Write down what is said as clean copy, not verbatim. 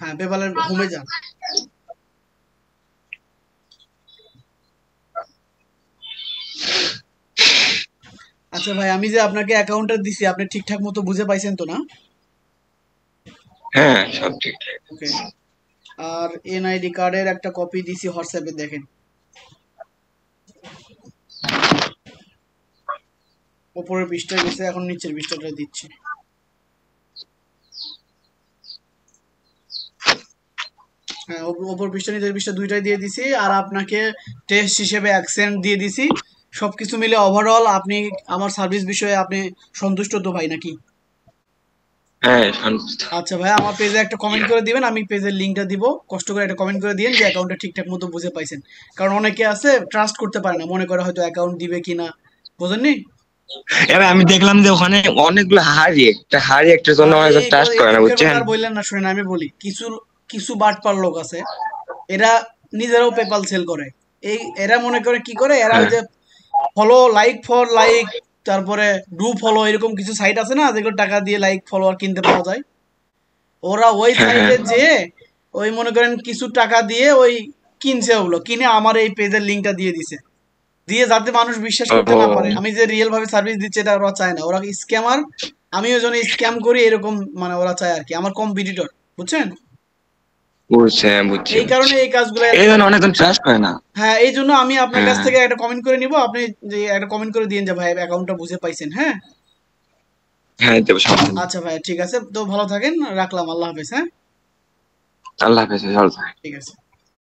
হ্যাঁ, পেপালের হোমে যান। আচ্ছা ভাই, আমি যে আপনাকে অ্যাকাউন্টটা দিছি, আপনি ঠিকঠাক মতো বুঝে পাইছেন তো না? হ্যাঁ, সব ঠিকঠাক। ওকে। আর এনআইডি কার্ডের একটা কপি দিছি হোয়াটসঅ্যাপে, দেখেন। উপরের পৃষ্ঠায় গেছে, এখন নিচের পৃষ্ঠাটা দিচ্ছি। হ্যাঁ, উপর পৃষ্ঠা নিচের পৃষ্ঠা দুইটাই দিয়ে দিছি। আর আপনাকে টেস্ট হিসেবে অ্যাকসেন্ট দিয়ে দিছি। সবকিছু মিলে ওভারঅল আপনি আমার সার্ভিস বিষয়ে আপনি সন্তুষ্ট তো ভাই, নাকি? হ্যাঁ, সন্তুষ্ট। আচ্ছা ভাই, আমার পেজে একটা কমেন্ট করে দিবেন, আমি পেজের লিংকটা দিব। কষ্ট করে একটা কমেন্ট করে দিবেন যে অ্যাকাউন্টটা ঠিকঠাক মতো বুঝে পাইছেন। কারণ অনেকে আছে ট্রাস্ট করতে পারে না, মনে করে হয়তো অ্যাকাউন্ট দিবে কিনা, বুঝেননি? এবার আমি দেখলাম যে ওখানে অনেকগুলো হাড়ি একটার জন্য অনেকজন ট্রাস্ট করে এই না, দুঃখের কথা বুঝছেন? আর বললেন না, শুনেন আমি বলি। কিছু কিছু বাটপার লোক আছে, এরা নিজেরাও পেপাল সেল করে। এরা মনে করে কি করে, এরা ওই হ্যাঁ, যে ফলো, লাইক ফর লাইক, তারপরে ডু ফলো, এরকম কিছু সাইট আছে না যেগুলো টাকা দিয়ে লাইক ফলোয়ার কিনতে পাওয়া যায়। ওরা ওই হ্যাঁ, হ্যাঁ। সাইটে যেয়ে ওই মনে করেন কিছু টাকা দিয়ে ওই কিনছে, ওগুলো কিনে আমার এই পেজের লিঙ্কটা দিয়ে দিছে, দিয়ে যাতে মানুষ বিশ্বাস করতে না পারে ও, আমি যে রিয়েল ভাবে সার্ভিস দিচ্ছি, এটা ওরা চায় না। ওরা স্ক্যামার, আমিও যেন স্ক্যাম করি এরকম, মানে ওরা চায় আর কি, আমার কম্পিটিটর, বুঝছেন? বুঝছি, হ্যাঁ, বুঝছি, এই কারণে বুঝছি। এই কাজগুলো আর এই কি। জন্য অনেকজন ট্রাস্ট করে না। হ্যাঁ, এই জন্য আমি আপনার কাছ হ্যাঁ, থেকে একটা কমেন্ট করে নিব, আপনি যে একটা কমেন্ট করে দিন যে ভাই অ্যাকাউন্টটা বুঝে পাইছেন, হ্যাঁ? হ্যাঁ, দেবো, সমস্যা নেই। আচ্ছা ভাই, ঠিক আছে, তো ভালো থাকেন, রাখলাম, আল্লাহ হাফেজ, হ্যাঁ? আল্লাহ হাফেজ, ভালো থাকেন। ঠিক আছে।